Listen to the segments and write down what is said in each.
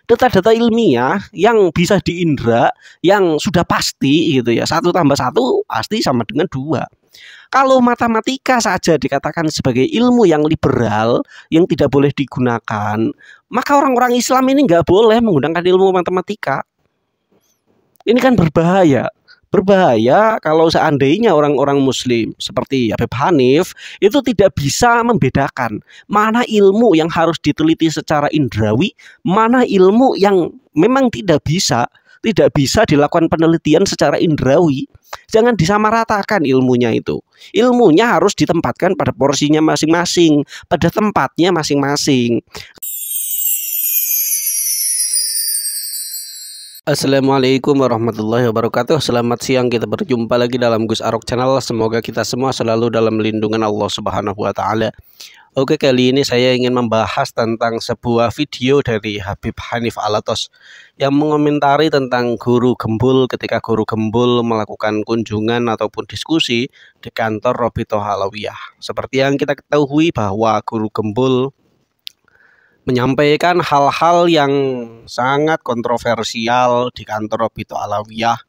Data-data ilmiah yang bisa diindra, yang sudah pasti gitu ya, 1+1 pasti sama dengan 2. Kalau matematika saja dikatakan sebagai ilmu yang liberal, yang tidak boleh digunakan, maka orang-orang Islam ini nggak boleh menggunakan ilmu matematika. Ini kan berbahaya. Berbahaya kalau seandainya orang-orang Muslim seperti Habib Hanif itu tidak bisa membedakan mana ilmu yang harus diteliti secara indrawi, mana ilmu yang memang tidak bisa dilakukan penelitian secara indrawi. Jangan disamaratakan ilmunya itu. Ilmunya harus ditempatkan pada porsinya masing-masing, pada tempatnya masing-masing. Assalamualaikum warahmatullahi wabarakatuh. Selamat siang, kita berjumpa lagi dalam Gus Arok Channel. Semoga kita semua selalu dalam lindungan Allah Subhanahu wa Ta'ala. Oke, kali ini saya ingin membahas tentang sebuah video dari Habib Hanif Alatos yang mengomentari tentang guru gembul ketika guru gembul melakukan kunjungan ataupun diskusi di kantor Robitoh Alawiyah. Seperti yang kita ketahui bahwa guru gembul menyampaikan hal-hal yang sangat kontroversial di kantor Robitoh Alawiyah,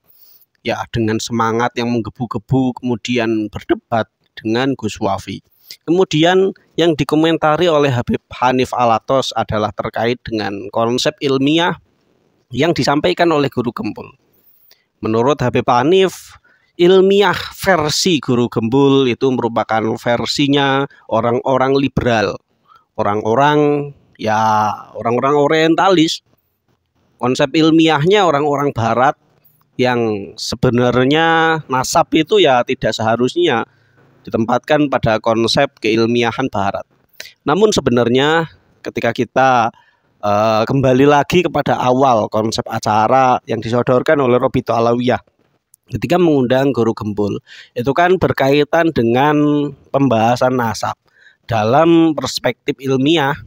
ya, dengan semangat yang menggebu-gebu, kemudian berdebat dengan Gus Wafi. Kemudian yang dikomentari oleh Habib Hanif Alatos adalah terkait dengan konsep ilmiah yang disampaikan oleh guru gembul. Menurut Habib Hanif, ilmiah versi guru gembul itu merupakan versinya orang-orang liberal, orang-orang orientalis. Konsep ilmiahnya orang-orang barat yang sebenarnya nasab itu ya tidak seharusnya ditempatkan pada konsep keilmiahan barat. Namun sebenarnya ketika kita kembali lagi kepada awal konsep acara yang disodorkan oleh Robitoh Alawiyah ketika mengundang guru gembul, itu kan berkaitan dengan pembahasan nasab dalam perspektif ilmiah.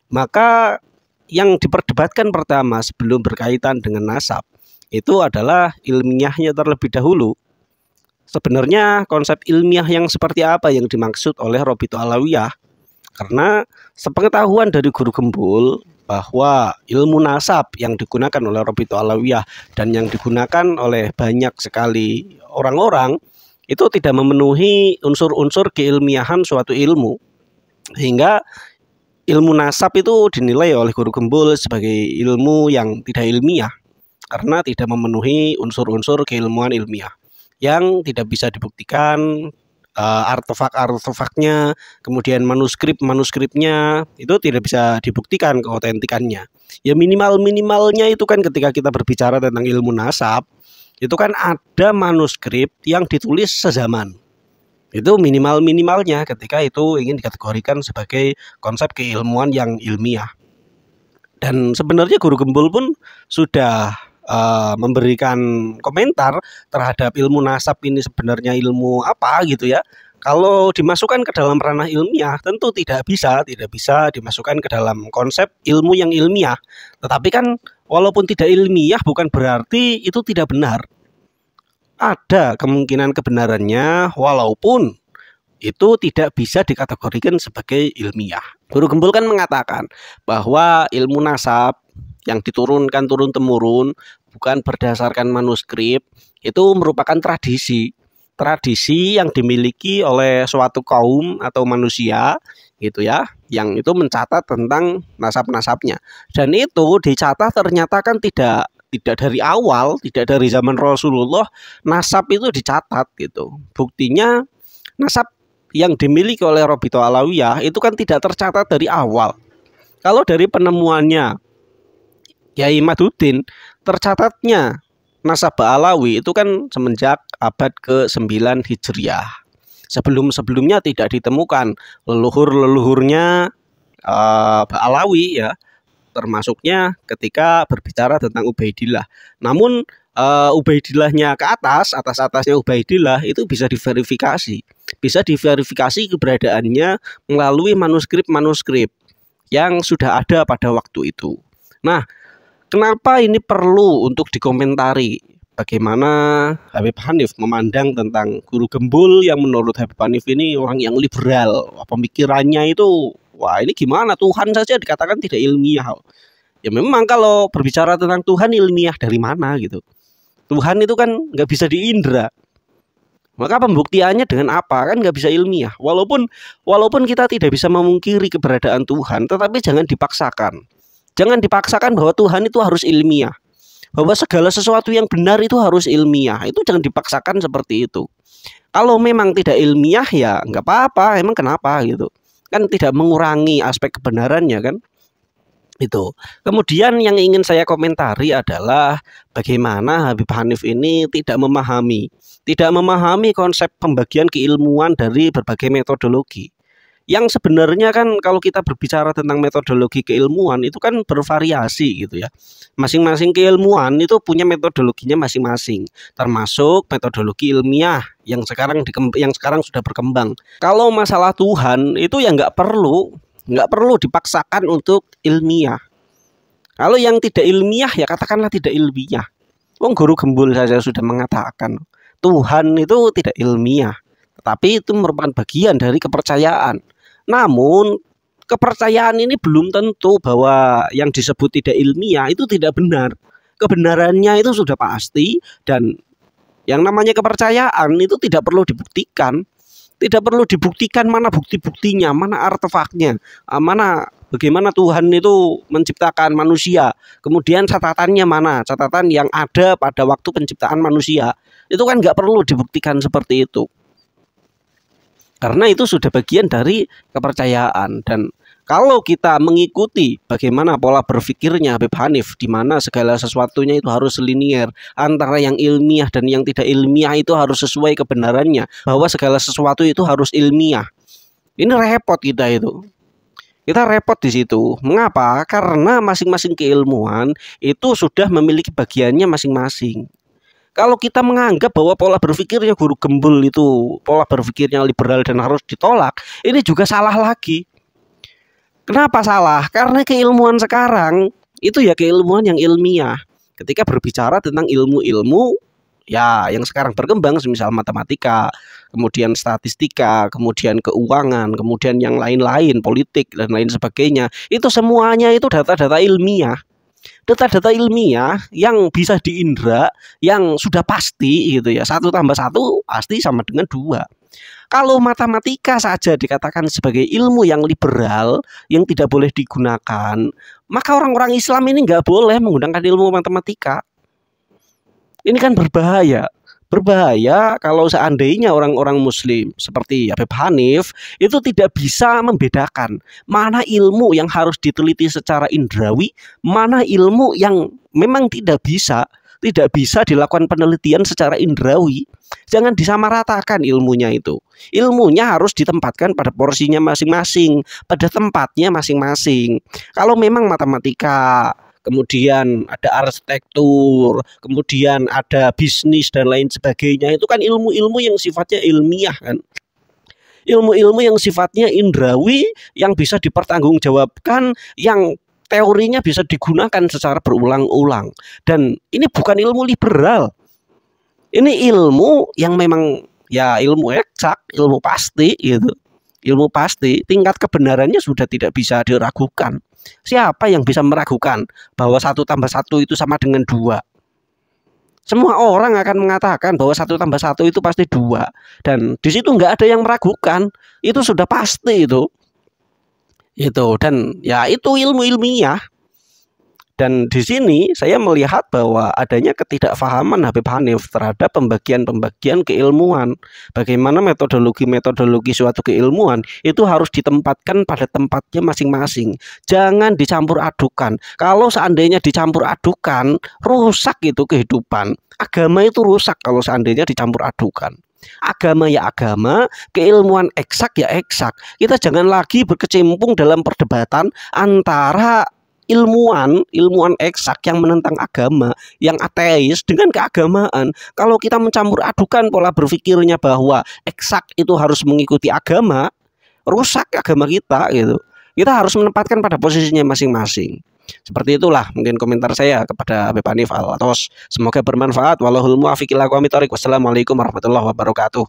Maka yang diperdebatkan pertama sebelum berkaitan dengan nasab itu adalah ilmiahnya terlebih dahulu. Sebenarnya konsep ilmiah yang seperti apa yang dimaksud oleh Robitoh Alawiyah? Karena sepengetahuan dari guru gembul bahwa ilmu nasab yang digunakan oleh Robitoh Alawiyah dan yang digunakan oleh banyak sekali orang-orang itu tidak memenuhi unsur-unsur keilmiahan suatu ilmu, sehingga ilmu nasab itu dinilai oleh guru gembul sebagai ilmu yang tidak ilmiah karena tidak memenuhi unsur-unsur keilmuan ilmiah yang tidak bisa dibuktikan, artefak-artefaknya, kemudian manuskripnya itu tidak bisa dibuktikan keautentikannya. Ya minimalnya itu kan ketika kita berbicara tentang ilmu nasab, itu kan ada manuskrip yang ditulis sezaman. Itu minimalnya ketika itu ingin dikategorikan sebagai konsep keilmuan yang ilmiah. Dan sebenarnya guru gembul pun sudah memberikan komentar terhadap ilmu nasab ini sebenarnya ilmu apa gitu ya. Kalau dimasukkan ke dalam ranah ilmiah tentu tidak bisa dimasukkan ke dalam konsep ilmu yang ilmiah. Tetapi kan walaupun tidak ilmiah bukan berarti itu tidak benar. Ada kemungkinan kebenarannya walaupun itu tidak bisa dikategorikan sebagai ilmiah. Guru gembul kan mengatakan bahwa ilmu nasab yang diturunkan turun-temurun bukan berdasarkan manuskrip, itu merupakan tradisi yang dimiliki oleh suatu kaum atau manusia gitu ya, yang itu mencatat tentang nasab-nasabnya. Dan itu dicatat ternyata kan tidak dari awal, tidak dari zaman Rasulullah nasab itu dicatat gitu. Buktinya nasab yang dimiliki oleh Robitoh Alawiyah itu kan tidak tercatat dari awal. Kalau dari penemuannya Kiai Maduddin, tercatatnya nasab Alawi itu kan semenjak abad ke-9 Hijriah. Sebelum-sebelumnya tidak ditemukan leluhur-leluhurnya Alawi ya, termasuknya ketika berbicara tentang Ubaidillah. Namun Ubaidillahnya ke atasnya Ubaidillah itu bisa diverifikasi keberadaannya melalui manuskrip-manuskrip yang sudah ada pada waktu itu. Nah, kenapa ini perlu untuk dikomentari? Bagaimana Habib Hanif memandang tentang guru gembul yang menurut Habib Hanif ini orang yang liberal, pemikirannya itu, wah ini gimana, Tuhan saja dikatakan tidak ilmiah. Ya memang kalau berbicara tentang Tuhan, ilmiah dari mana gitu. Tuhan itu kan nggak bisa diindra. Maka pembuktiannya dengan apa? Kan nggak bisa ilmiah. Walaupun kita tidak bisa memungkiri keberadaan Tuhan, tetapi jangan dipaksakan. Jangan dipaksakan bahwa Tuhan itu harus ilmiah. Bahwa segala sesuatu yang benar itu harus ilmiah. Itu jangan dipaksakan seperti itu. Kalau memang tidak ilmiah ya nggak apa-apa. Emang kenapa gitu? Kan tidak mengurangi aspek kebenarannya kan? Itu. Kemudian yang ingin saya komentari adalah bagaimana Habib Hanif ini tidak memahami konsep pembagian keilmuan dari berbagai metodologi. Yang sebenarnya kan kalau kita berbicara tentang metodologi keilmuan itu kan bervariasi gitu ya. Masing-masing keilmuan itu punya metodologinya masing-masing, termasuk metodologi ilmiah yang sekarang sudah berkembang. Kalau masalah Tuhan itu ya nggak perlu dipaksakan untuk ilmiah. Kalau yang tidak ilmiah ya katakanlah tidak ilmiah. Wong Guru Gembul saja sudah mengatakan Tuhan itu tidak ilmiah, tetapi itu merupakan bagian dari kepercayaan. Namun kepercayaan ini belum tentu bahwa yang disebut tidak ilmiah itu tidak benar. Kebenarannya itu sudah pasti, dan yang namanya kepercayaan itu tidak perlu dibuktikan. Tidak perlu dibuktikan mana bukti-buktinya, mana artefaknya, bagaimana Tuhan itu menciptakan manusia. Kemudian catatannya mana, catatan yang ada pada waktu penciptaan manusia. Itu kan nggak perlu dibuktikan seperti itu. Karena itu sudah bagian dari kepercayaan. Dan kalau kita mengikuti bagaimana pola berpikirnya Habib Hanif, di mana segala sesuatunya itu harus linier, antara yang ilmiah dan yang tidak ilmiah itu harus sesuai kebenarannya, bahwa segala sesuatu itu harus ilmiah. Ini repot kita itu. Kita repot di situ. Mengapa? Karena masing-masing keilmuan itu sudah memiliki bagiannya masing-masing. Kalau kita menganggap bahwa pola berpikirnya Guru Gembul itu pola berpikirnya liberal dan harus ditolak, ini juga salah lagi. Kenapa salah? Karena keilmuan sekarang itu ya keilmuan yang ilmiah. Ketika berbicara tentang ilmu-ilmu ya yang sekarang berkembang, semisal matematika, kemudian statistika, kemudian keuangan, kemudian yang lain-lain, politik dan lain sebagainya, itu semuanya itu data-data ilmiah. Data-data ilmiah yang bisa diindra, yang sudah pasti gitu ya. 1 tambah 1 pasti sama dengan 2. Kalau matematika saja dikatakan sebagai ilmu yang liberal, yang tidak boleh digunakan, maka orang-orang Islam ini nggak boleh menggunakan ilmu matematika. Ini kan berbahaya. Berbahaya kalau seandainya orang-orang Muslim seperti Habib Hanif itu tidak bisa membedakan mana ilmu yang harus diteliti secara indrawi, mana ilmu yang memang tidak bisa dilakukan penelitian secara indrawi. Jangan disamaratakan ilmunya itu. Ilmunya harus ditempatkan pada porsinya masing-masing, pada tempatnya masing-masing. Kalau memang matematika, kemudian ada arsitektur, kemudian ada bisnis dan lain sebagainya, itu kan ilmu-ilmu yang sifatnya ilmiah kan. Ilmu-ilmu yang sifatnya indrawi, yang bisa dipertanggungjawabkan, yang teorinya bisa digunakan secara berulang-ulang. Dan ini bukan ilmu liberal. Ini ilmu yang memang ya ilmu eksak, ilmu pasti gitu. Ilmu pasti, tingkat kebenarannya sudah tidak bisa diragukan. Siapa yang bisa meragukan bahwa 1 tambah 1 itu sama dengan 2? Semua orang akan mengatakan bahwa 1 tambah 1 itu pasti 2. Dan di situ nggak ada yang meragukan. Itu sudah pasti itu. Dan ya itu ilmu ilmiah. Dan di sini saya melihat bahwa adanya ketidakfahaman Habib Hanif terhadap pembagian-pembagian keilmuan. Bagaimana metodologi suatu keilmuan itu harus ditempatkan pada tempatnya masing-masing. Jangan dicampur adukan. Kalau seandainya dicampur adukan, rusak itu kehidupan. Agama itu rusak kalau seandainya dicampur adukan. Agama ya agama, keilmuan eksak ya eksak. Kita jangan lagi berkecimpung dalam perdebatan antara ilmuwan eksak yang menentang agama, yang ateis dengan keagamaan. Kalau kita mencampur adukan pola berpikirnya bahwa eksak itu harus mengikuti agama, rusak agama kita gitu. Kita harus menempatkan pada posisinya masing-masing. Seperti itulah mungkin komentar saya kepada Habib Hanif Al-Athos. Semoga bermanfaat. Wallahul muwaffiq ila aqwamit thoriq. Wassalamualaikum warahmatullahi wabarakatuh.